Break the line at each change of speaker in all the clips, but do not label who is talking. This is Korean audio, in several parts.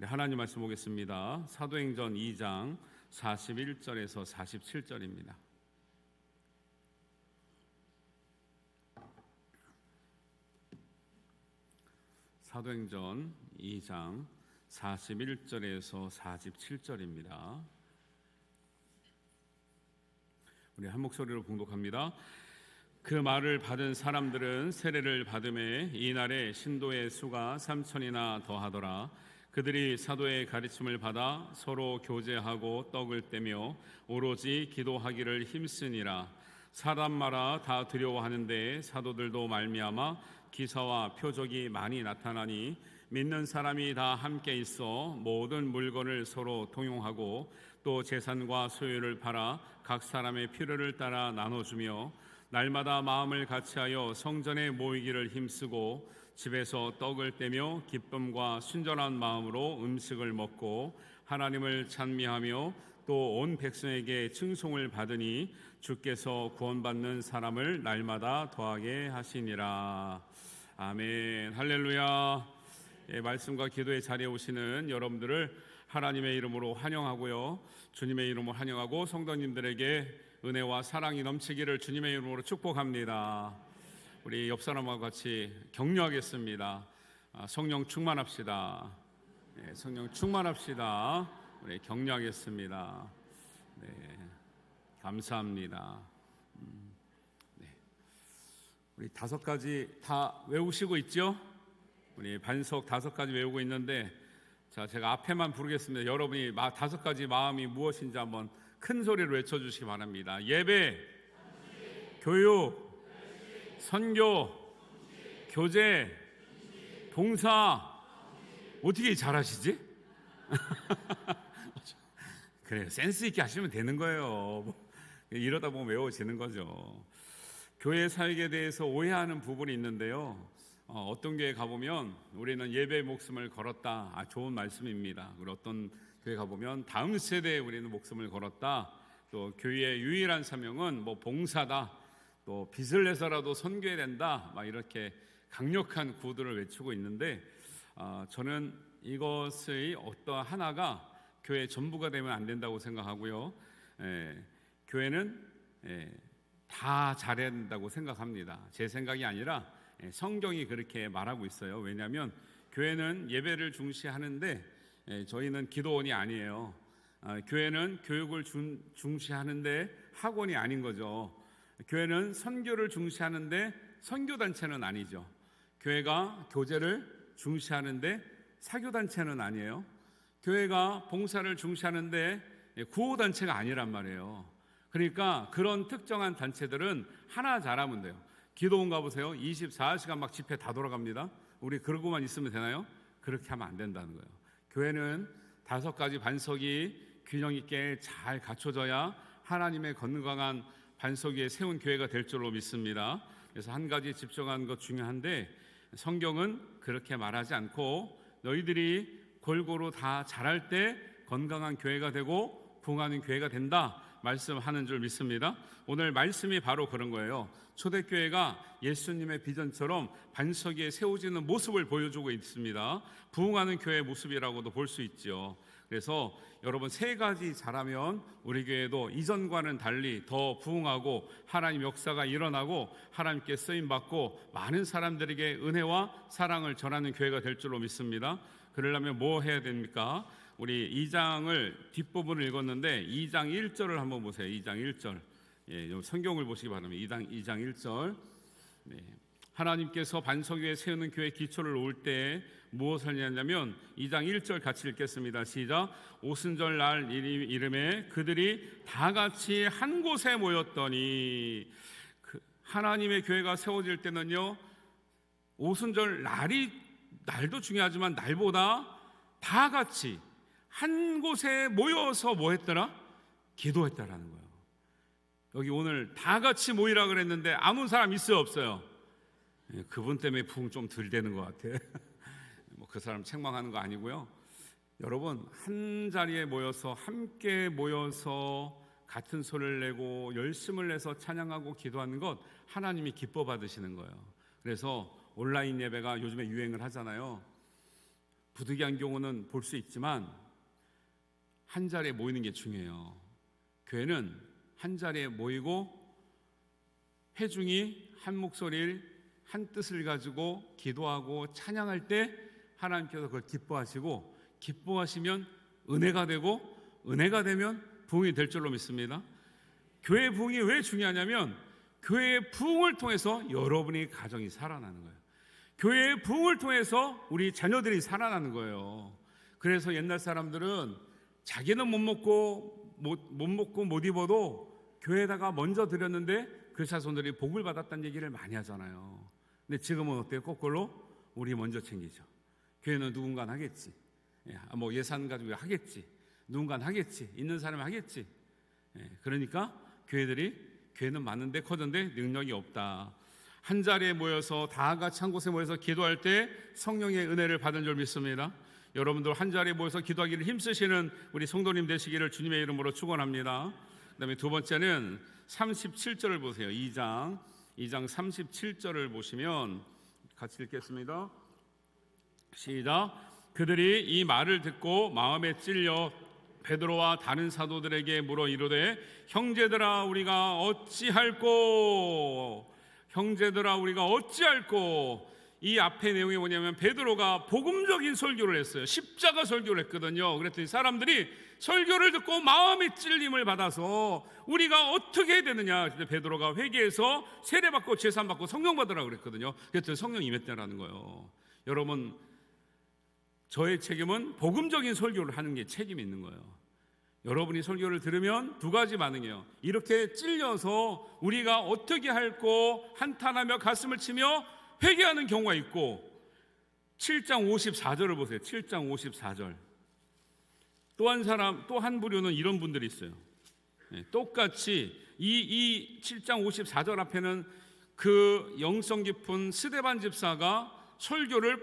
하나님 말씀 보겠습니다. 사도행전 2장 41절에서 47절입니다. 사도행전 2장 41절에서 47절입니다. 우리 한 목소리로 봉독합니다. 그 말을 받은 사람들은 세례를 받음에 이날에 신도의 수가 3,000이나 더하더라. 그들이 사도의 가르침을 받아 서로 교제하고 떡을 떼며 오로지 기도하기를 힘쓰니라. 사람마다 다 두려워하는데 사도들도 말미암아 기사와 표적이 많이 나타나니 믿는 사람이 다 함께 있어 모든 물건을 서로 통용하고 또 재산과 소유를 팔아 각 사람의 필요를 따라 나눠주며 날마다 마음을 같이하여 성전에 모이기를 힘쓰고 집에서 떡을 떼며 기쁨과 순전한 마음으로 음식을 먹고 하나님을 찬미하며 또 온 백성에게 칭송을 받으니 주께서 구원받는 사람을 날마다 더하게 하시니라. 아멘. 할렐루야. 말씀과 기도의 자리에 오시는 여러분들을 하나님의 이름으로 환영하고요, 주님의 이름으로 환영하고 성도님들에게 은혜와 사랑이 넘치기를 주님의 이름으로 축복합니다. 우리 옆 사람과 같이 격려하겠습니다. 성령 충만합시다. 성령 충만합시다. 우리 격려하겠습니다. 네, 감사합니다. 우리 5가지 다 외우시고 있죠? 우리 반석 5가지 외우고 있는데, 자, 제가 앞에만 부르겠습니다. 여러분이 5가지 마음이 무엇인지 한번 큰 소리로 외쳐주시기 바랍니다. 예배, 교육, 선교, 교제, 봉사. 어떻게 잘하시지? 그래요. 센스 있게 하시면 되는 거예요. 이러다 보면 외워지는 거죠. 교회 사역에 대해서 오해하는 부분이 있는데요, 어떤 교회 가보면 우리는 예배의 목숨을 걸었다. 좋은 말씀입니다. 그리고 어떤 교회 가보면 다음 세대에 우리는 목숨을 걸었다. 또 교회의 유일한 사명은 봉사다. 또 빚을 내서라도 선교해야 된다. 이렇게 강력한 구호들을 외치고 있는데, 저는 이것의 어떠한 하나가 교회의 전부가 되면 안 된다고 생각하고요. 교회는 다 잘해야 된다고 생각합니다. 제 생각이 아니라 성경이 그렇게 말하고 있어요. 왜냐하면 교회는 예배를 중시하는데 저희는 기도원이 아니에요. 교회는 교육을 중시하는데 학원이 아닌 거죠. 교회는 선교를 중시하는데 선교단체는 아니죠. 교회가 교제를 중시하는데 사교단체는 아니에요. 교회가 봉사를 중시하는데 구호단체가 아니란 말이에요. 그러니까 그런 특정한 단체들은 하나 잘하면 돼요. 기도원 가보세요. 24시간 막 집회 다 돌아갑니다. 우리 그러고만 있으면 되나요? 그렇게 하면 안 된다는 거예요. 교회는 5가지 반석이 균형 있게 잘 갖춰져야 하나님의 건강한 반석 위에 세운 교회가 될 줄로 믿습니다. 그래서 한 가지 집중하는 것 중요한데, 성경은 그렇게 말하지 않고 너희들이 골고루 다 잘할 때 건강한 교회가 되고 부흥하는 교회가 된다 말씀하는 줄 믿습니다. 오늘 말씀이 바로 그런 거예요. 초대교회가 예수님의 비전처럼 반석 위에 세워지는 모습을 보여주고 있습니다. 부흥하는 교회의 모습이라고도 볼 수 있죠. 그래서 여러분 3가지 잘하면 우리 교회도 이전과는 달리 더 부흥하고 하나님 역사가 일어나고 하나님께 쓰임받고 많은 사람들에게 은혜와 사랑을 전하는 교회가 될 줄로 믿습니다. 그러려면 뭐 해야 됩니까? 우리 2장을 뒷부분을 읽었는데 2장 1절을 한번 보세요. 2장 1절. 성경을 보시기 바랍니다. 2장 1절. 하나님께서 반석 위에 세우는 교회 기초를 놓을 때 무엇을 하냐면 2장 1절 같이 읽겠습니다. 시작. 오순절 날 이름에 그들이 다 같이 한 곳에 모였더니, 하나님의 교회가 세워질 때는요, 오순절 날도 중요하지만 날보다 다 같이 한 곳에 모여서 뭐 했더라? 기도했다라는 거예요. 여기 오늘 다 같이 모이라 그랬는데 아무 사람 있어요, 없어요? 그분 때문에 부흥 좀 덜 되는 것 같아. 그 사람 책망하는 거 아니고요. 여러분, 한 자리에 모여서 함께 모여서 같은 소리를 내고 열심을 내서 찬양하고 기도하는 것, 하나님이 기뻐 받으시는 거예요. 그래서 온라인 예배가 요즘에 유행을 하잖아요. 부득이한 경우는 볼 수 있지만 한 자리에 모이는 게 중요해요. 교회는 한 자리에 모이고 회중이 한 목소리를 한 뜻을 가지고 기도하고 찬양할 때 하나님께서 그걸 기뻐하시고, 기뻐하시면 은혜가 되고, 은혜가 되면 부흥이 될 줄로 믿습니다. 교회 부흥이 왜 중요하냐면 교회의 부흥을 통해서 여러분의 가정이 살아나는 거예요. 교회의 부흥을 통해서 우리 자녀들이 살아나는 거예요. 그래서 옛날 사람들은 자기는 못 먹고 못 입어도 교회에다가 먼저 드렸는데 그 자손들이 복을 받았다는 얘기를 많이 하잖아요. 근데 지금은 어때요? 거꾸로 우리 먼저 챙기죠. 교회는 누군가 하겠지, 뭐 예산 가지고 하겠지, 누군가 하겠지, 있는 사람이 하겠지. 그러니까 교회는 많은데 커졌는데 능력이 없다. 한 자리에 모여서 다 같이 한 곳에 모여서 기도할 때 성령의 은혜를 받은 줄 믿습니다. 여러분들 한 자리에 모여서 기도하기를 힘쓰시는 우리 성도님 되시기를 주님의 이름으로 축원합니다. 그다음에 두 번째는 37절을 보세요. 2장 37절을 보시면 같이 읽겠습니다. 시작. 그들이 이 말을 듣고 마음에 찔려 베드로와 다른 사도들에게 물어 이르되 형제들아 우리가 어찌할꼬. 이 앞에 내용이 뭐냐면 베드로가 복음적인 설교를 했어요. 십자가 설교를 했거든요. 그랬더니 사람들이 설교를 듣고 마음의 찔림을 받아서 우리가 어떻게 해야 되느냐. 베드로가 회개해서 세례받고 제산받고 성령 받으라고 그랬거든요. 그랬더니 성령 임했다라는 거예요. 여러분, 저의 책임은 복음적인 설교를 하는 게 책임이 있는 거예요. 여러분이 설교를 들으면 두 가지 반응이에요. 이렇게 찔려서 우리가 어떻게 할꼬 한탄하며 가슴을 치며 회개하는 경우가 있고, 7장 54절을 보세요. 7장 54절. 또 한 부류는 이런 분들이 있어요. 똑같이 이 7장 54절 앞에는 그 영성 깊은 스데반 집사가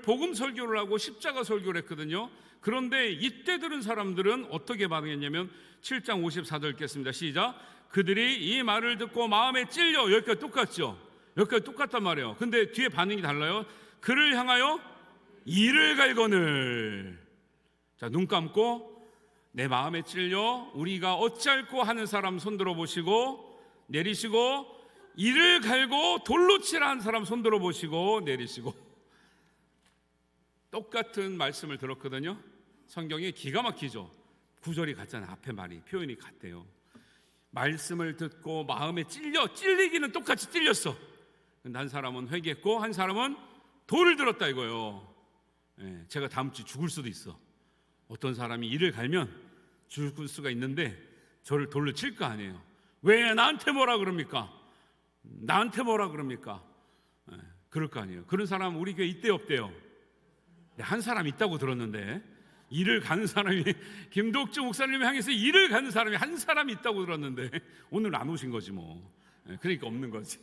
복음 설교를 하고 십자가 설교를 했거든요. 그런데 이때 들은 사람들은 어떻게 반응했냐면 7장 54절 읽겠습니다. 시작. 그들이 이 말을 듣고 마음에 찔려. 여기까지 똑같죠? 여기까지 똑같단 말이에요. 근데 뒤에 반응이 달라요. 그를 향하여 이를 갈거늘. 자, 눈 감고 내 마음에 찔려 우리가 어찌할꼬 하는 사람 손들어 보시고 내리시고, 이를 갈고 돌로 치라 한 사람 손들어 보시고 내리시고. 똑같은 말씀을 들었거든요. 성경이 기가 막히죠. 구절이 같잖아요. 앞에 말이 표현이 같대요. 말씀을 듣고 마음에 찔리기는 똑같이 찔렸어. 근데 한 사람은 회개했고 한 사람은 돌을 들었다 이거예요. 제가 다음 주 죽을 수도 있어. 어떤 사람이 이를 갈면 죽을 수가 있는데 저를 돌로 칠 거 아니에요. 왜 나한테 뭐라 그럽니까? 그럴 거 아니에요. 그런 사람 우리 교회 있대요 없대요? 한 사람 있다고 들었는데, 일을 가는 사람이 김독주 목사님 향해서 일을 가는 사람이 한 사람 있다고 들었는데 오늘 안 오신 거지 뭐. 그러니까 없는 거지.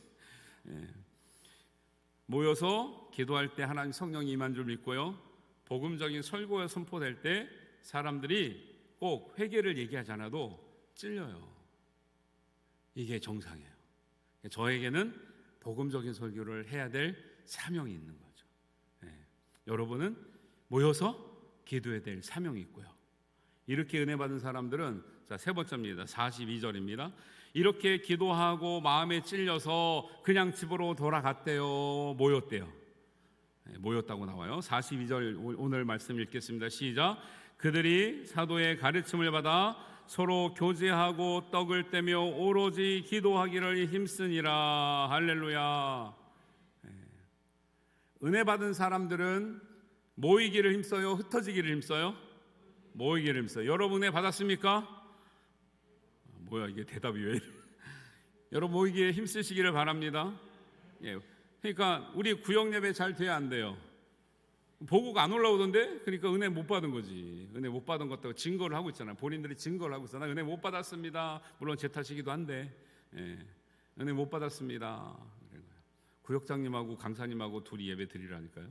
모여서 기도할 때 하나님 성령이 임한 줄 믿고요. 복음적인 설교가 선포될 때 사람들이 꼭 회개를 얘기하지 않아도 찔려요. 이게 정상이에요. 저에게는 복음적인 설교를 해야 될 사명이 있는 거죠. 여러분은 모여서 기도해야 될 사명이 있고요. 이렇게 은혜 받은 사람들은 세 번째입니다. 42절입니다. 이렇게 기도하고 마음에 찔려서 그냥 집으로 돌아갔대요. 모였다고 나와요. 42절 오늘 말씀 읽겠습니다. 시작. 그들이 사도의 가르침을 받아 서로 교제하고 떡을 떼며 오로지 기도하기를 힘쓰니라. 할렐루야. 은혜 받은 사람들은 모이기를 힘써요? 흩어지기를 힘써요? 모이기를 힘써요. 여러분 은혜 받았습니까? 뭐야 이게 대답이 왜 이래? 여러분 모이기에 힘쓰시기를 바랍니다. 그러니까 우리 구역 예배 잘 돼야 안 돼요. 보고가 안 올라오던데? 그러니까 은혜 못 받은 거지. 은혜 못 받은 것도 증거를 하고 있잖아요. 본인들이 증거를 하고 있어. 나 은혜 못 받았습니다. 물론 제 탓이기도 한데 은혜 못 받았습니다. 구역장님하고 강사님하고 둘이 예배 드리라니까요.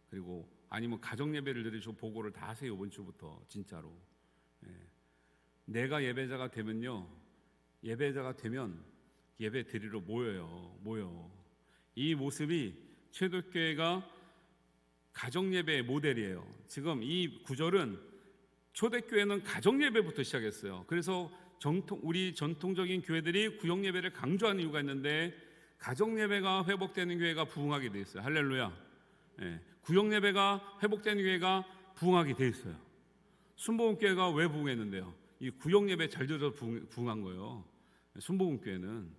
그리고 아니면 가정 예배를 드리시고 보고를 다 하세요. 이번 주부터 진짜로. 내가 예배자가 되면 예배 드리러 모여요. 이 모습이 최덕교회가 가정예배의 모델이에요. 지금 이 구절은 초대교회는 가정예배부터 시작했어요. 그래서 우리 전통적인 교회들이 구역예배를 강조하는 이유가 있는데, 가정예배가 회복되는 교회가 부흥하게 돼 있어요. 할렐루야. 구역예배가 회복되는 교회가 부흥하게 돼 있어요. 순복음교회가 왜 부흥했는데요? 이 구역예배 잘 들어서 부흥한 거예요. 순복음교회는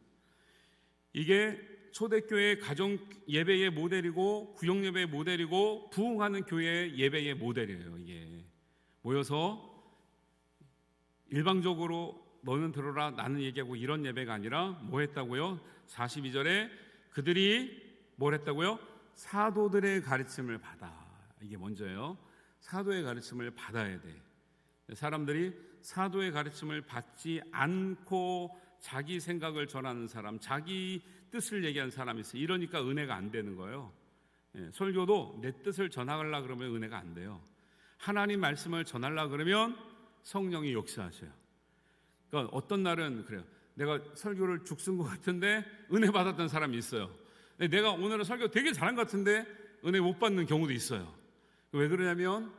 이게 초대교회 가정 예배의 모델이고 구역예배의 모델이고 부흥하는 교회의 예배의 모델이에요. 이게 모여서 일방적으로 너는 들어라 나는 얘기하고 이런 예배가 아니라 뭐 했다고요? 42절에 그들이 뭘 했다고요? 사도들의 가르침을 받아. 이게 먼저예요. 사도의 가르침을 받아야 돼. 사람들이 사도의 가르침을 받지 않고 자기 생각을 전하는 사람, 자기 뜻을 얘기하는 사람이 있어요. 이러니까 은혜가 안 되는 거예요. 설교도 내 뜻을 전하려고 그러면 은혜가 안 돼요. 하나님 말씀을 전하려고 그러면 성령이 역사하셔요. 그러니까 어떤 날은 그래요. 내가 설교를 죽 쓴 것 같은데 은혜 받았던 사람이 있어요. 내가 오늘은 설교 되게 잘한 것 같은데 은혜 못 받는 경우도 있어요. 왜 그러냐면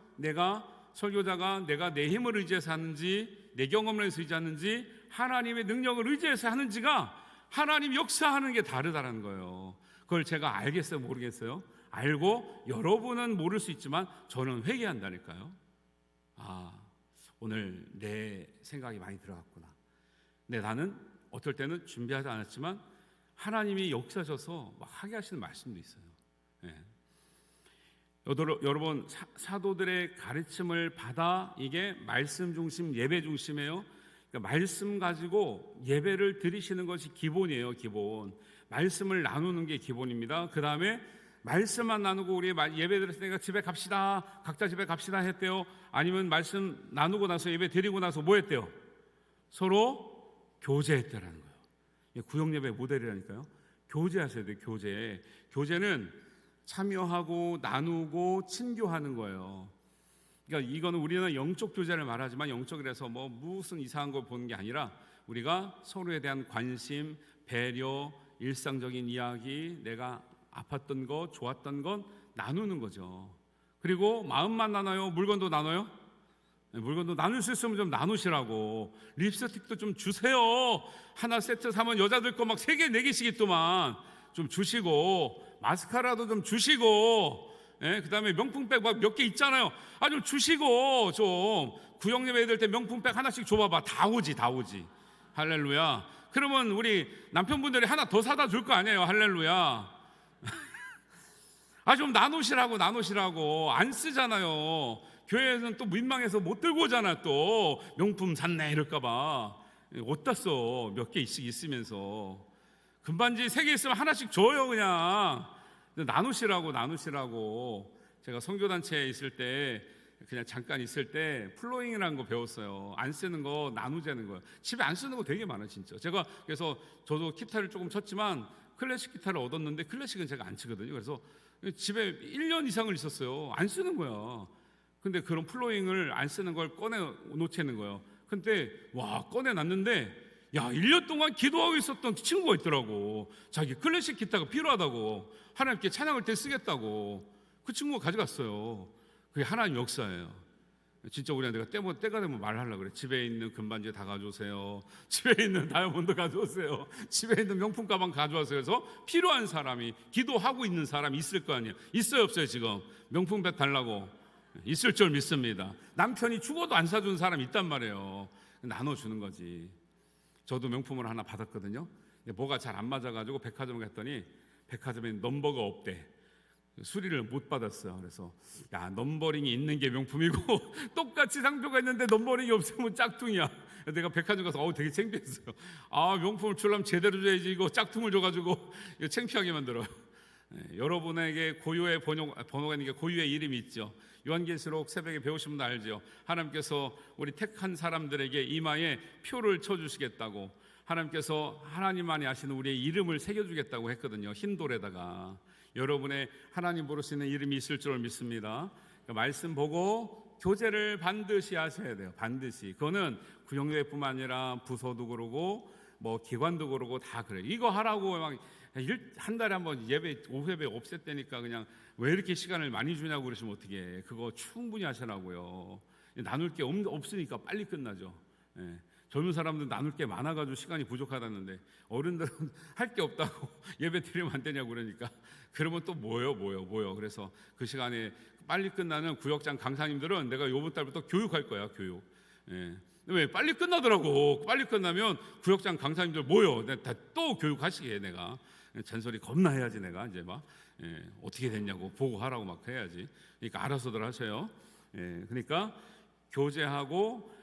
설교자가 내가 내 힘을 의지해서 하는지 내 경험을 해서 의지하는지 하나님의 능력을 의지해서 하는지가 하나님 역사하는 게 다르다는 거예요. 그걸 제가 알겠어요? 모르겠어요? 알고 여러분은 모를 수 있지만 저는 회개한다니까요. 오늘 내 생각이 많이 들어갔구나. 근데 나는 어떨 때는 준비하지 않았지만 하나님이 역사하셔서 하게 하시는 말씀도 있어요. 여러분, 사도들의 가르침을 받아 이게 말씀 중심, 예배 중심이에요. 그러니까 말씀 가지고 예배를 드리시는 것이 기본이에요. 기본. 말씀을 나누는 게 기본입니다. 그 다음에 말씀만 나누고 우리 예배 드렸으니까 집에 갑시다, 각자 집에 갑시다 했대요? 아니면 말씀 나누고 나서 예배 드리고 나서 뭐 했대요? 서로 교제했다라는 거예요. 구역예배 모델이라니까요. 교제하셔야 돼요. 교제는 참여하고 나누고 친교하는 거예요. 그러니까 이거는 우리는 영적 교제를 말하지만 영적이라서 뭐 무슨 이상한 걸 보는 게 아니라 우리가 서로에 대한 관심, 배려, 일상적인 이야기, 내가 아팠던 것, 좋았던 것 나누는 거죠. 그리고 마음만 나눠요? 물건도 나눠요? 물건도 나눌 수 있으면 좀 나누시라고. 립스틱도 좀 주세요. 하나 세트 사면 여자들 거 막 3개, 4개씩 있더만 좀 주시고, 마스카라도 좀 주시고, 그 다음에 명품백 막 몇 개 있잖아요. 좀 주시고, 좀 구역예배 될 때 명품백 하나씩 줘봐봐. 다 오지. 할렐루야. 그러면 우리 남편분들이 하나 더 사다 줄 거 아니에요. 할렐루야. 좀 나누시라고. 안 쓰잖아요. 교회에서는 또 민망해서 못 들고 오잖아. 또 명품 샀네 이럴까봐. 어디다 써? 몇 개씩 있으면서. 금반지 3개 있으면 하나씩 줘요. 그냥 나누시라고. 제가 선교단체에 있을 때 그냥 잠깐 있을 때 플로잉이라는 거 배웠어요. 안 쓰는 거 나누자는 거예요. 집에 안 쓰는 거 되게 많아요. 진짜. 제가 그래서 저도 기타를 조금 쳤지만 클래식 기타를 얻었는데 클래식은 제가 안 치거든요. 그래서 집에 1년 이상을 있었어요. 안 쓰는 거야. 근데 그런 플로잉을 안 쓰는 걸 꺼내 놓치는 거예요. 근데 꺼내놨는데 1년 동안 기도하고 있었던 친구가 있더라고. 자기 클래식 기타가 필요하다고, 하나님께 찬양할 때 쓰겠다고. 그 친구가 가져갔어요. 그게 하나님 역사예요. 진짜 우리가 때가 되면 말하려고 그래. 집에 있는 금반지 다 가져오세요. 집에 있는 다이아몬드 가져오세요. 집에 있는 명품 가방 가져와세요. 그래서 필요한 사람이, 기도하고 있는 사람이 있을 거 아니에요. 있어요 없어요? 지금 명품백 달라고? 있을 줄 믿습니다. 남편이 죽어도 안 사준 사람이 있단 말이에요. 나눠주는 거지. 저도 명품을 하나 받았거든요. 근데 뭐가 잘 안 맞아가지고 백화점에 갔더니 백화점에 넘버가 없대. 수리를 못 받았어요. 그래서 넘버링이 있는 게 명품이고 똑같이 상표가 있는데 넘버링이 없으면 짝퉁이야. 내가 백화점 가서 되게 창피했어요. 명품을 주려면 제대로 줘야지, 이거 짝퉁을 줘가지고 이거 창피하게 만들어요. 여러분에게 고유의 번호가 있는 게 고유의 이름이 있죠. 요한계시록 새벽에 배우신 분 알죠? 하나님께서 우리 택한 사람들에게 이마에 표를 쳐주시겠다고, 하나님께서 하나님만이 아시는 우리의 이름을 새겨주겠다고 했거든요. 흰 돌에다가. 여러분의 하나님 부르시는 이름이 있을 줄 믿습니다. 그러니까 말씀 보고 교제를 반드시 하셔야 돼요. 반드시. 그거는 구역예배뿐만 아니라 부서도 그러고 뭐 기관도 그러고 다 그래요. 이거 하라고 막 한 달에 한번 예배 오후예배 없앴다니까 그냥 왜 이렇게 시간을 많이 주냐고 그러시면 어떻게 그거 충분히 하시라고요. 나눌 게 없으니까 빨리 끝나죠. 예. 젊은 사람들은 나눌 게 많아가지고 시간이 부족하다는데 어른들은 할 게 없다고 예배 드리면 안 되냐고 그러니까 그러면 또 모여. 그래서 그 시간에 빨리 끝나는 구역장 강사님들은 내가 이번 달부터 교육할 거야, 교육. 예. 왜 빨리 끝나더라고. 빨리 끝나면 구역장 강사님들 모여. 또 교육하시게 내가 잔소리 겁나 해야지 내가 이제 막 어떻게 됐냐고 보고하라고 막 해야지. 그러니까 알아서들 하세요. 그러니까 교제하고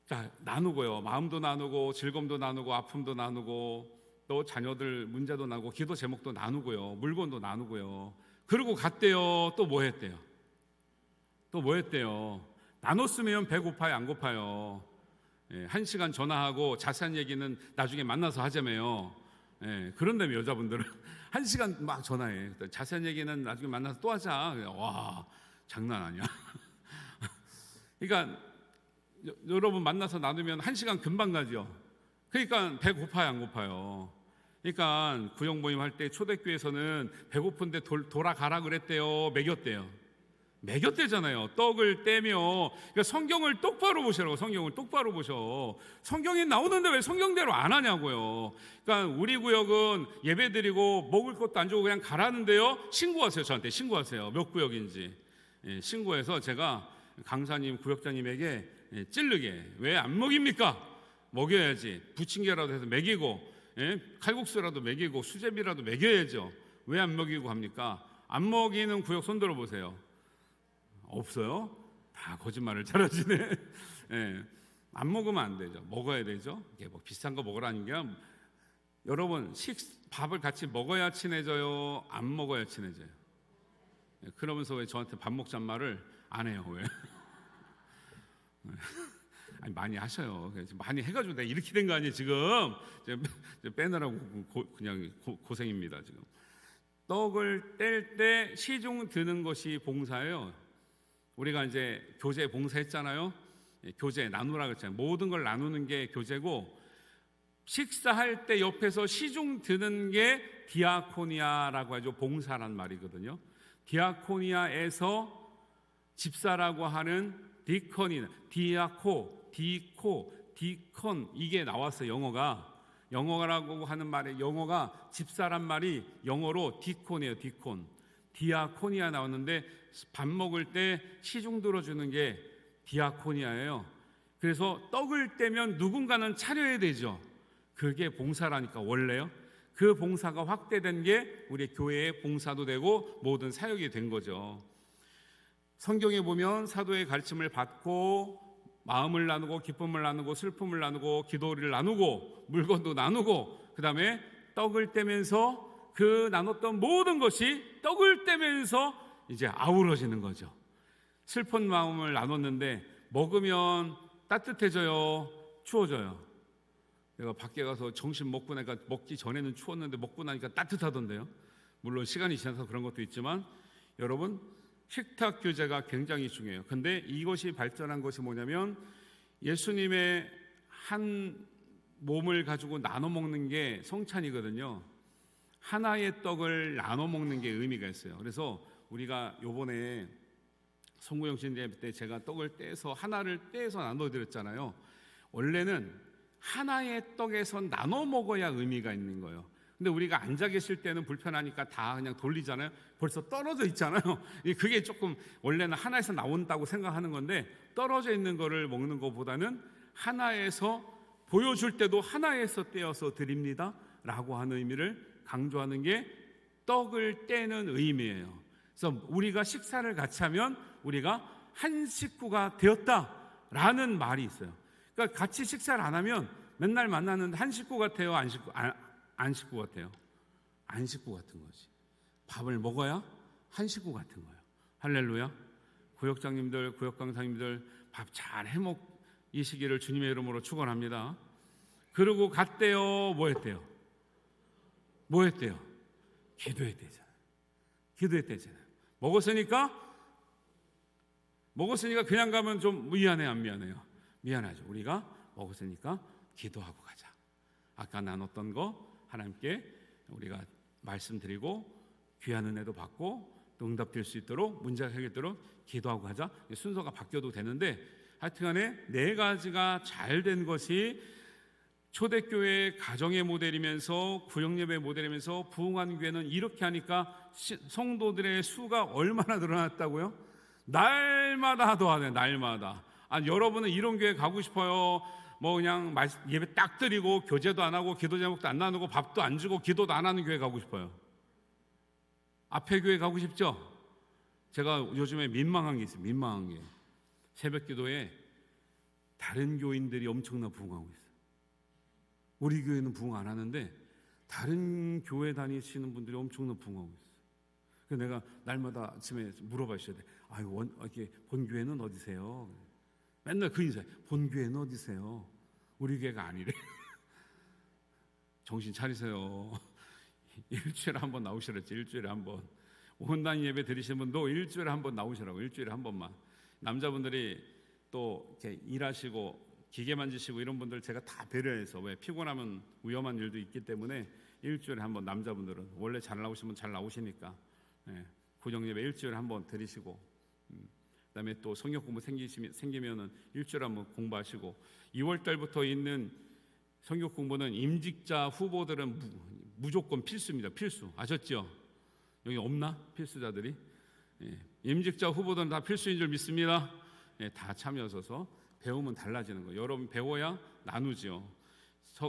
자 나누고요. 마음도 나누고 즐거움도 나누고 아픔도 나누고 또 자녀들 문제도 나누고 기도 제목도 나누고요. 물건도 나누고요. 그러고 갔대요. 또 뭐 했대요? 나눴으면 배고파요, 안 고파요? 1시간 전화하고 자세한 얘기는 나중에 만나서 하자며요. 그런다며 여자분들은 1시간 막 전화해. 자세한 얘기는 나중에 만나서 또 하자. 와, 장난 아니야. 그러니까 여러분 만나서 나누면 1시간 금방 가죠. 그러니까 배고파요, 안 고파요? 그러니까 구역 모임 할 때 초대교회에서는 배고픈데 돌아가라 그랬대요. 먹였대잖아요. 떡을 떼며. 그러니까 성경을 똑바로 보시라고. 성경을 똑바로 보셔. 성경에 나오는데 왜 성경대로 안 하냐고요. 그러니까 우리 구역은 예배드리고 먹을 것도 안 주고 그냥 가라는데요. 신고하세요. 저한테 신고하세요. 몇 구역인지. 신고해서 제가 강사님 구역장님에게 찌르게 왜 안 먹입니까? 먹여야지. 부침개라도 해서 먹이고 칼국수라도 먹이고 수제비라도 먹여야죠. 왜 안 먹이고 합니까? 안 먹이는 구역 손 들어보세요. 없어요? 다 거짓말을 잘하시네. 안 먹으면 안 되죠. 먹어야 되죠. 이게 뭐 비싼 거 먹으라는 게 여러분 밥을 같이 먹어야 친해져요? 안 먹어야 친해져요? 그러면서 왜 저한테 밥 먹자는 말을 안 해요? 왜? 아니, 많이 하셔요. 많이 해가지고 내가 이렇게 된 거 아니에요 지금? 빼느라고 그냥 고생입니다 지금. 떡을 뗄 때 시중 드는 것이 봉사예요. 우리가 이제 교제 봉사했잖아요. 교제 나누라 그랬잖아요. 모든 걸 나누는 게 교제고 식사할 때 옆에서 시중 드는 게 디아코니아라고 하죠. 봉사란 말이거든요. 디아코니아에서 집사라고 하는 디컨이 디컨 이게 나왔어요. 영어라고 하는 말에 영어가 집사란 말이 영어로 디콘이에요. 디아코니아 나왔는데 밥 먹을 때 시중 들어주는 게 디아코니아예요. 그래서 떡을 떼면 누군가는 차려야 되죠. 그게 봉사라니까 원래요. 그 봉사가 확대된 게 우리 교회의 봉사도 되고 모든 사역이 된 거죠. 성경에 보면 사도의 가르침을 받고 마음을 나누고 기쁨을 나누고 슬픔을 나누고 기도를 나누고 물건도 나누고 그 다음에 떡을 떼면서 그 나눴던 모든 것이 떡을 떼면서 이제 아우러지는 거죠. 슬픈 마음을 나눴는데 먹으면 따뜻해져요, 추워져요? 내가 밖에 가서 점심 먹고 나니까 먹기 전에는 추웠는데 먹고 나니까 따뜻하던데요. 물론 시간이 지나서 그런 것도 있지만 여러분 식탁 교제가 굉장히 중요해요. 근데 이것이 발전한 것이 뭐냐면 예수님의 한 몸을 가지고 나눠 먹는 게 성찬이거든요. 하나의 떡을 나눠 먹는 게 의미가 있어요. 그래서 우리가 요번에 송구영신 예배 때 제가 떡을 떼서 하나를 떼서 나눠 드렸잖아요. 원래는 하나의 떡에서 나눠 먹어야 의미가 있는 거예요. 근데 우리가 앉아 계실 때는 불편하니까 다 그냥 돌리잖아요. 벌써 떨어져 있잖아요. 그게 조금 원래는 하나에서 나온다고 생각하는 건데 떨어져 있는 거를 먹는 것보다는 하나에서 보여줄 때도 하나에서 떼어서 드립니다 라고 하는 의미를 강조하는 게 떡을 떼는 의미예요. 그래서 우리가 식사를 같이 하면 우리가 한 식구가 되었다라는 말이 있어요. 그러니까 같이 식사를 안 하면 맨날 만나는데 한 식구 같아요, 안 식구 같아요? 안 식구 같은 거지. 밥을 먹어야 한 식구 같은 거예요. 할렐루야. 구역장님들, 구역강사님들 밥 잘 해먹이시기를 주님의 이름으로 축원합니다. 그러고 갔대요. 뭐 했대요? 기도했대잖아요. 먹었으니까 그냥 가면 좀 미안해요, 안 미안해요? 미안하죠. 우리가 먹었으니까 기도하고 가자. 아까 나눴던 거 하나님께 우리가 말씀드리고 귀한 은혜도 받고 또 응답될 수 있도록 문제가 해결되도록 기도하고 하자. 순서가 바뀌어도 되는데 하여튼간에 네 가지가 잘 된 것이 초대교회 가정의 모델이면서 구역예배 모델이면서 부흥하는 교회는 이렇게 하니까 성도들의 수가 얼마나 늘어났다고요? 날마다 더하네. 날마다. 아니, 여러분은 이런 교회 가고 싶어요? 뭐 그냥 예배 딱 드리고 교제도 안 하고 기도 제목도 안 나누고 밥도 안 주고 기도도 안 하는 교회 가고 싶어요? 앞에 교회 가고 싶죠? 제가 요즘에 민망한 게 있어요. 민망한 게 새벽 기도에 다른 교인들이 엄청나 부흥하고 있어요. 우리 교회는 부흥 안 하는데 다른 교회 다니시는 분들이 엄청나 부흥하고 있어요. 그래서 내가 날마다 아침에 물어봐셔야 돼. 아유, 이렇게 본 교회는 어디세요? 맨날 그 인사해. 본 교회는 어디세요? 우리 교회가 아니래. 정신 차리세요. 일주일에 한 번 나오시랬지. 일주일에 한 번. 온라인 예배 드리시는 분도 일주일에 한 번 나오시라고. 일주일에 한 번만. 남자분들이 또 이렇게 일하시고 기계 만지시고 이런 분들 제가 다 배려해서, 왜 피곤하면 위험한 일도 있기 때문에 일주일에 한 번, 남자분들은 원래 잘 나오시면 잘 나오시니까 구정 예배 일주일에 한 번 드리시고, 그다음에 또 성역 공부 생기면은 일주일에 한 번 공부하시고, 2월 달부터 있는 성역 공부는 임직자 후보들은 무조건 필수입니다. 필수. 아셨죠? 여기 없나? 필수자들이? 임직자 후보들은 다 필수인 줄 믿습니다. 다 참여하셔서 배우면 달라지는 거예요. 여러분 배워야 나누죠.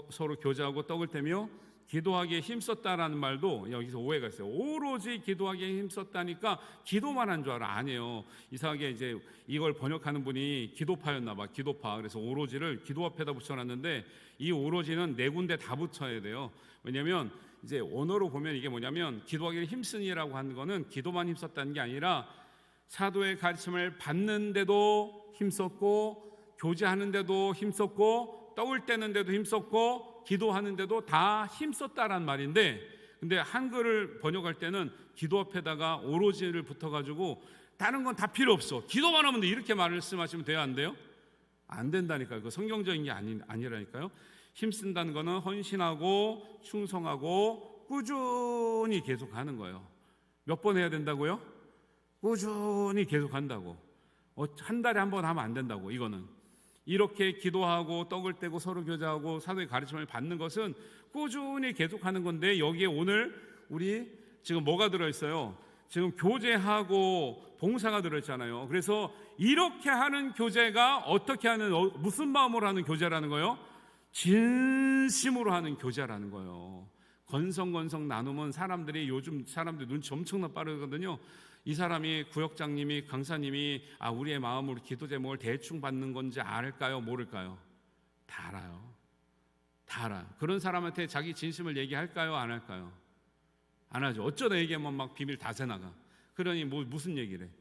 서로 교제하고 떡을 떼며 기도하기에 힘썼다라는 말도 여기서 오해가 있어요. 오로지 기도하기에 힘썼다니까 기도만 한 줄 알아. 아니에요. 이상하게 이제 이걸 번역하는 분이 기도파였나 봐. 기도파. 그래서 오로지를 기도 앞에다 붙여놨는데 이 오로지는 네 군데 다 붙여야 돼요. 왜냐하면 이제 언어로 보면 이게 뭐냐면 기도하기에 힘쓰니라고 하는 거는 기도만 힘썼다는 게 아니라 사도의 가르침을 받는데도 힘썼고, 교제하는데도 힘썼고, 떡을 떼는데도 힘썼고, 기도하는데도 다 힘썼다란 말인데, 근데 한글을 번역할 때는 기도 앞에다가 오로지를 붙어가지고 다른 건 다 필요 없어, 기도만 하면 돼, 이렇게 말씀하시면 돼요? 안 돼요? 안 된다니까요. 그 성경적인 게 아니라니까요. 힘쓴다는 거는 헌신하고 충성하고 꾸준히 계속하는 거예요. 몇 번 해야 된다고요? 꾸준히 계속한다고. 한 달에 한 번 하면 안 된다고. 이거는 이렇게 기도하고 떡을 떼고 서로 교제하고 사도의 가르침을 받는 것은 꾸준히 계속하는 건데, 여기에 오늘 우리 지금 뭐가 들어있어요? 지금 교제하고 봉사가 들어있잖아요. 그래서 이렇게 하는 교제가 어떻게 하는, 무슨 마음으로 하는 교제라는 거예요? 진심으로 하는 교제라는 거예요. 건성건성 나누면 사람들이, 요즘 사람들 눈치 엄청나 빠르거든요. 이 사람이, 구역장님이, 강사님이 우리의 마음으로 기도 제목을 대충 받는 건지 알까요? 모를까요? 다 알아요. 다 알아요. 그런 사람한테 자기 진심을 얘기할까요? 안 할까요? 안 하죠. 어쩌다 얘기하면 막 비밀 다 새나가. 그러니 무슨 얘기를 해?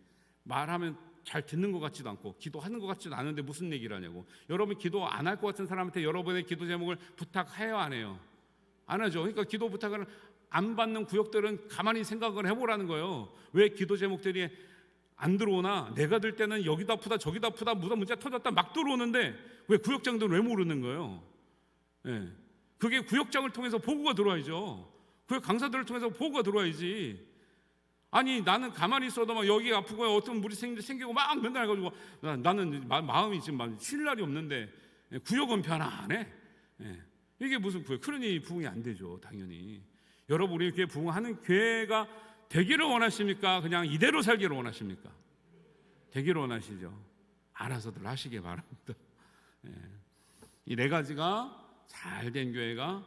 말하면 잘 듣는 것 같지도 않고 기도하는 것 같지도 않은데 무슨 얘기를 하냐고. 여러분 기도 안 할 것 같은 사람한테 여러분의 기도 제목을 부탁해요? 안 해요? 안 하죠. 그러니까 기도 부탁을 안 받는 구역들은 가만히 생각을 해보라는 거예요. 왜 기도 제목들이 안 들어오나? 내가 들 때는 여기도 아프다 저기도 아프다 무슨 문제 터졌다 막 들어오는데 왜 구역장들은 왜 모르는 거예요? 그게 구역장을 통해서 보고가 들어와야죠. 구역 강사들을 통해서 보고가 들어와야지. 아니 나는 가만히 있어도 막 여기 아프고 어떤 물이 생기고 막 맨날 해가지고 나는 마음이 지금 쉴 날이 없는데 구역은 편안해. 이게 무슨 구역? 그러니 부흥이 안 되죠. 당연히. 여러분 우리 교회 부흥하는 교회가 되기를 원하십니까? 그냥 이대로 살기를 원하십니까? 되기를 원하시죠. 알아서들 하시기 바랍니다. 이 네 가지가 잘된 교회가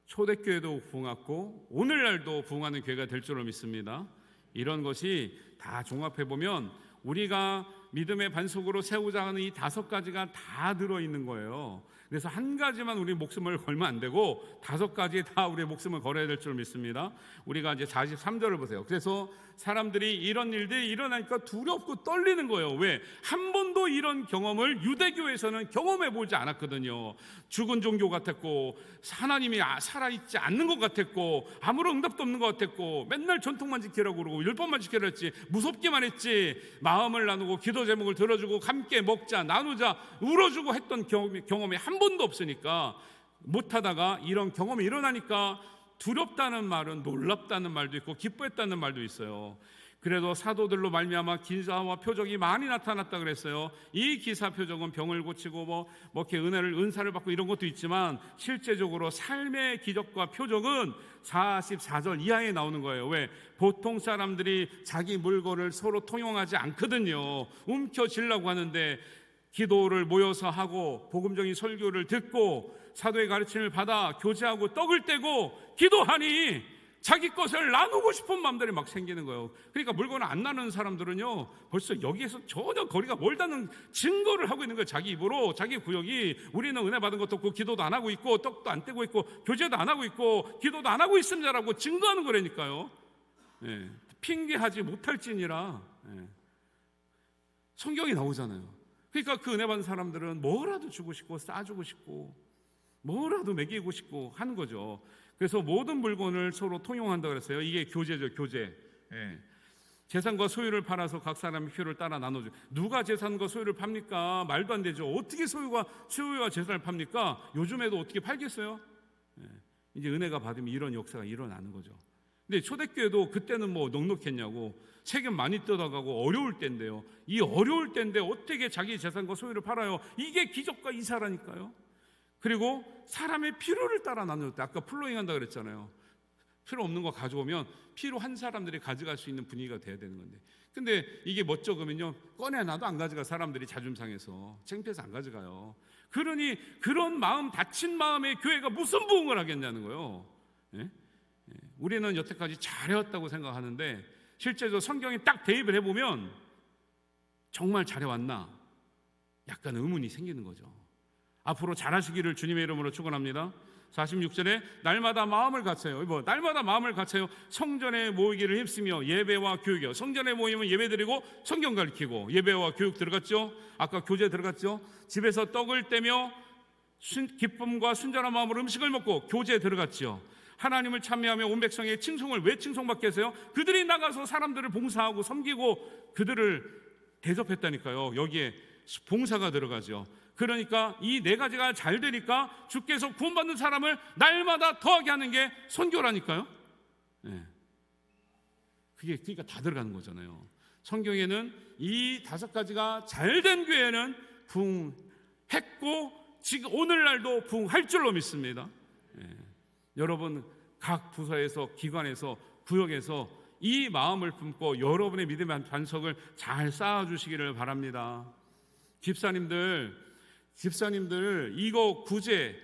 초대교회도 부흥하고 오늘날도 부흥하는 교회가 될 줄로 믿습니다. 이런 것이 다 종합해보면 우리가 믿음의 반석으로 세우자 하는 이 5가지가 다 들어있는 거예요. 그래서 한 가지만 우리 목숨을 걸면 안 되고 5가지 다 우리의 목숨을 걸어야 될 줄 믿습니다. 우리가 이제 43절을 보세요. 그래서 사람들이 이런 일들이 일어나니까 두렵고 떨리는 거예요. 왜? 한 번도 이런 경험을 유대교에서는 경험해 보지 않았거든요. 죽은 종교 같았고 하나님이 살아있지 않는 것 같았고 아무런 응답도 없는 것 같았고 맨날 전통만 지키라고 그러고 율법만 지키라 했지 무섭기만 했지 마음을 나누고 기도 제목을 들어주고 함께 먹자 나누자 울어주고 했던 경험이 한 번도 없으니까 못하다가 이런 경험이 일어나니까 두렵다는 말은 놀랍다는 말도 있고 기뻐했다는 말도 있어요. 그래도 사도들로 말미암아 기사와 표적이 많이 나타났다 그랬어요. 이 기사 표적은 병을 고치고 뭐 이렇게 은사를 받고 이런 것도 있지만 실제적으로 삶의 기적과 표적은 44절 이하에 나오는 거예요. 왜? 보통 사람들이 자기 물건을 서로 통용하지 않거든요. 움켜쥐려고 하는데 기도를 모여서 하고 복음적인 설교를 듣고 사도의 가르침을 받아 교제하고 떡을 떼고 기도하니 자기 것을 나누고 싶은 마음들이 막 생기는 거예요. 그러니까 물건을 안 나누는 사람들은요 벌써 여기에서 전혀 거리가 멀다는 증거를 하고 있는 거예요. 자기 입으로, 자기 구역이 우리는 은혜 받은 것도 없고 기도도 안 하고 있고 떡도 안 떼고 있고 교제도 안 하고 있고 기도도 안 하고 있습니다라고 증거하는 거라니까요. 예, 핑계하지 못할지니라. 예. 성경이 나오잖아요. 그러니까 그 은혜 받은 사람들은 뭐라도 주고 싶고 싸주고 싶고 뭐라도 먹이고 싶고 하는 거죠. 그래서 모든 물건을 서로 통용한다고 그랬어요. 이게 교제죠, 교제. 예. 재산과 소유를 팔아서 각 사람의 필요를 따라 나눠줘. 누가 재산과 소유를 팝니까? 말도 안 되죠. 어떻게 소유와 재산을 팝니까? 요즘에도 어떻게 팔겠어요? 예. 이제 은혜가 받으면 이런 역사가 일어나는 거죠. 근데 초대교회도 그때는 뭐 넉넉했냐고, 세금 많이 뜯어가고 어려울 때인데요. 이 어려울 때인데 어떻게 자기 재산과 소유를 팔아요? 이게 기적과 이사라니까요. 그리고 사람의 필요를 따라 나누었다. 아까 플로잉 한다 그랬잖아요. 필요 없는 거 가져오면 필요한 사람들이 가져갈 수 있는 분위기가 돼야 되는 건데, 근데 이게 멋쩍으면요 꺼내놔도 안 가져가. 사람들이 자존심 상해서 창피해서 안 가져가요. 그러니 그런 마음, 다친 마음의 교회가 무슨 부흥을 하겠냐는 거예요. 예? 우리는 여태까지 잘해왔다고 생각하는데 실제로 성경에 딱 대입을 해보면 정말 잘해왔나 약간 의문이 생기는 거죠. 앞으로 잘하시기를 주님의 이름으로 축원합니다. 46절에 날마다 마음을 갖춰요. 날마다 마음을 갖춰요. 성전에 모이기를 힘쓰며 예배와 교육이요. 성전에 모이면 예배드리고 성경 가르치고 예배와 교육 들어갔죠. 아까 교제 들어갔죠. 집에서 떡을 떼며 기쁨과 순전한 마음으로 음식을 먹고 교제 들어갔죠. 하나님을 찬미하며 온 백성의 칭송을 왜 칭송받게 해서요? 그들이 나가서 사람들을 봉사하고 섬기고 그들을 대접했다니까요. 여기에 봉사가 들어가죠. 그러니까 이 네 가지가 잘 되니까 주께서 구원받는 사람을 날마다 더하게 하는 게 선교라니까요. 네. 그게 그러니까 다 들어가는 거잖아요. 성경에는 이 5가지가 잘 된 교회는 부흥했고 지금 오늘날도 부흥할 줄로 믿습니다. 네. 여러분 각 부서에서, 기관에서, 구역에서 이 마음을 품고 여러분의 믿음의 반석을 잘 쌓아주시기를 바랍니다. 집사님들 이거 구제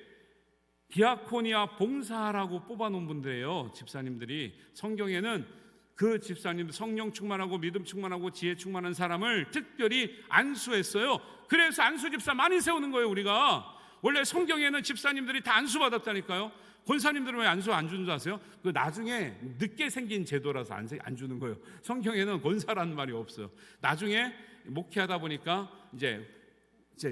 디아코니아 봉사라고 뽑아놓은 분들이에요. 집사님들이 성경에는 그 집사님 성령 충만하고 믿음 충만하고 지혜 충만한 사람을 특별히 안수했어요. 그래서 안수 집사 많이 세우는 거예요. 우리가 원래 성경에는 집사님들이 다 안수 받았다니까요. 권사님들은 왜 안수 안 주는 줄 아세요? 그 나중에 늦게 생긴 제도라서 안 주는 거예요. 성경에는 권사라는 말이 없어요. 나중에 목회하다 보니까 이제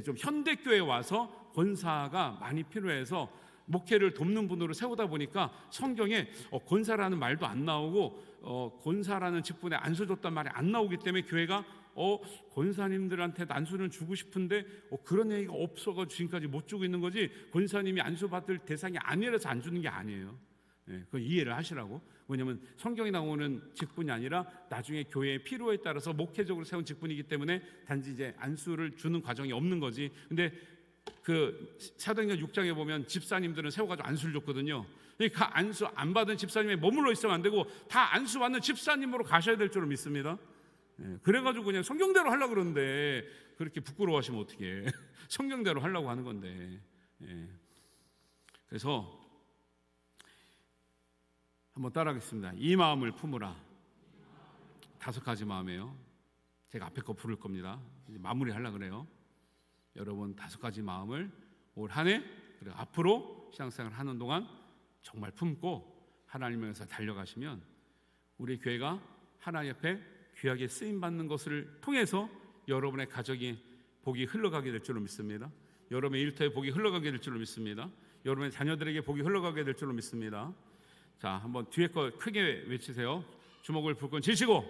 좀 현대교회에 와서 권사가 많이 필요해서 목회를 돕는 분으로 세우다 보니까 성경에 권사라는 말도 안 나오고 권사라는 직분에 안수 줬단 말이 안 나오기 때문에 교회가 권사님들한테 안수는 주고 싶은데 그런 얘기가 없어가지고 지금까지 못 주고 있는 거지, 권사님이 안수 받을 대상이 아니라서 안 주는 게 아니에요. 그 이해를 하시라고. 왜냐하면 성경에 나오는 직분이 아니라 나중에 교회의 필요에 따라서 목회적으로 세운 직분이기 때문에 단지 이제 안수를 주는 과정이 없는 거지. 근데 그 사도행전 6장에 보면 집사님들은 세워가지고 안수를 줬거든요. 그러니까 안수 안 받은 집사님에 머물러 있으면 안 되고 다 안수 받는 집사님으로 가셔야 될 줄로 믿습니다. 그래가지고 그냥 성경대로 하려고 그러는데 그렇게 부끄러워하시면 어떡해. 성경대로 하려고 하는 건데. 그래서 한번 따라하겠습니다. 이 마음을 품으라. 5가지 마음이에요. 제가 앞에 거 부를 겁니다. 이제 마무리 하려고 그래요. 여러분 5가지 마음을 올 한 해 그리고 앞으로 신앙생활 하는 동안 정말 품고 하나님을 위해서 달려가시면 우리 교회가 하나님 앞에 귀하게 쓰임받는 것을 통해서 여러분의 가정이 복이 흘러가게 될 줄로 믿습니다. 여러분의 일터에 복이 흘러가게 될 줄로 믿습니다. 여러분의 자녀들에게 복이 흘러가게 될 줄로 믿습니다. 자, 한번 뒤에 거 크게 외치세요. 주먹을 불끈 쥐시고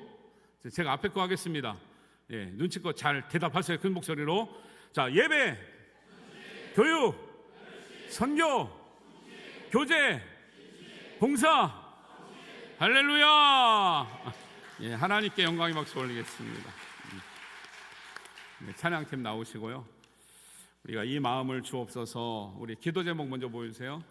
제가 앞에 거 하겠습니다. 눈치껏 잘 대답하세요. 큰 목소리로. 자, 예배, 교육, 선교, 교제, 봉사 할렐루야. 예, 하나님께 영광의 박수 올리겠습니다. 네, 찬양팀 나오시고요. 우리가 이 마음을 주옵소서. 우리 기도 제목 먼저 보여주세요.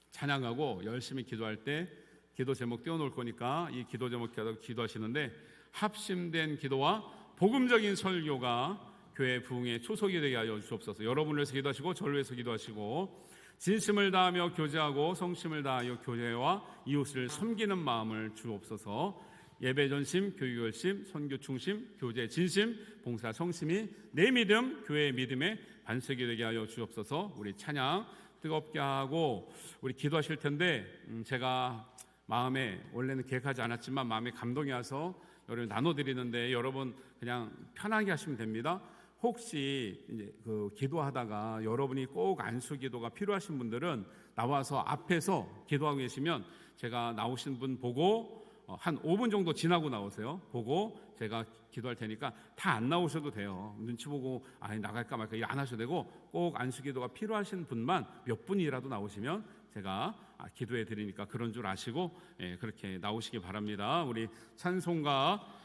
찬양하고 열심히 기도할 때 기도 제목 띄워놓을 거니까 이 기도 제목 기도하시는데, 합심된 기도와 복음적인 설교가 교회 부흥의 초석이 되게 하여 주옵소서. 여러분을 위해서 기도하시고 저를 위해서 기도하시고, 진심을 다하며 교제하고 성심을 다하여 교회와 이웃을 섬기는 마음을 주옵소서. 예배 전심, 교육 열심, 선교 충심, 교제 진심, 봉사 성심이 내 믿음, 교회의 믿음의 반석이 되게 하여 주옵소서. 우리 찬양 뜨겁게 하고 우리 기도하실 텐데, 제가 마음에 원래는 계획하지 않았지만 마음에 감동이 와서 여러분 나눠드리는데, 여러분 그냥 편하게 하시면 됩니다. 혹시 이제 기도하다가 여러분이 꼭 안수 기도가 필요하신 분들은 나와서 앞에서 기도하고 계시면 제가 나오신 분 보고 한 5분 정도 지나고 나오세요. 보고 제가 기도할 테니까 다 안 나오셔도 돼요. 눈치 보고 나갈까 말까 안 하셔도 되고, 꼭 안수 기도가 필요하신 분만 몇 분이라도 나오시면 제가 기도해 드리니까 그런 줄 아시고 그렇게 나오시기 바랍니다. 우리 찬송가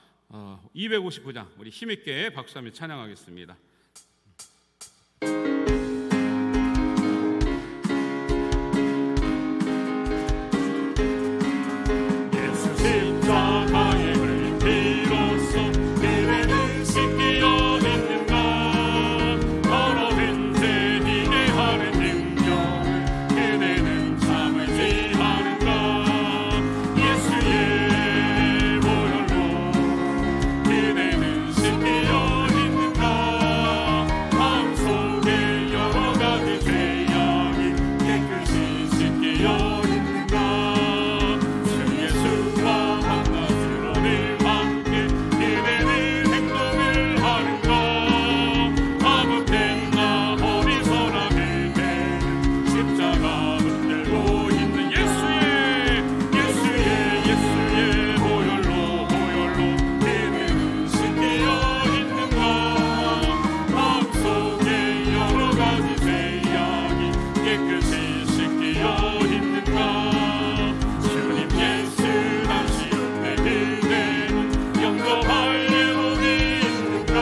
259장 우리 힘있게 박수하며 찬양하겠습니다.
예수 십자가의 물피로써 그대는 씻기어 있는가. 더러운 죄이게 하는 능력을 그대는 참을지 하는가. 예수의 보혈로 그대는 씻기어 있는가. 마음속에 여러 가지 죄악이 깨끗이 씻기어 있는가. 주 예수와 만나주로 늘 함께 그대는 행동을 하는가. 아무 때나 어디서나 그대는 십자가 붙들고 있는 예수의 보혈로 그대는 씻기어 있는가. 마음속에 여러 가지 죄악이 깨끗이 씻기어 있는가. 주님 예수 당시에 그대는 영접할 예복이 있는가.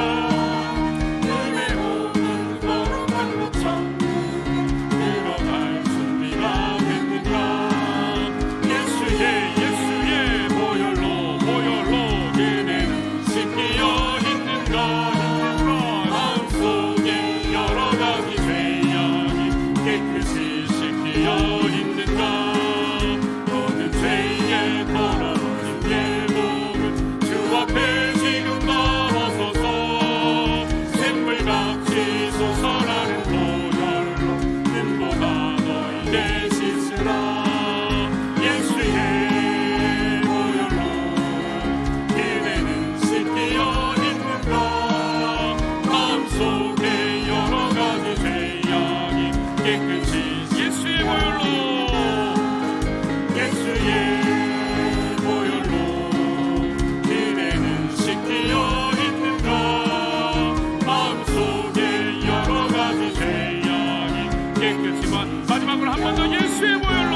은혜 오는 거룩한 곳 들어갈 준비가 됐는가. 예수의 보혈로 그대는 씻기어 있는가. 마음속에 여러 가지 죄악이 깨끗이 씻기어 있는가. 모든 죄에 더러워진 예복을 주 앞에 지금 넣어서서 샘물같이 솟아나는 보혈로 눈보다 너희를 씻으라. 예수의 보혈로 그대는 씻기어 있는가. 마음속에 여러 가지 죄악이 깨끗이 예수의 보혈로 그대는 씻기어 있는가. 마음속에 여러 가지 죄악이 깨끗이만. 마지막으로 한 번 더 예수의 보혈로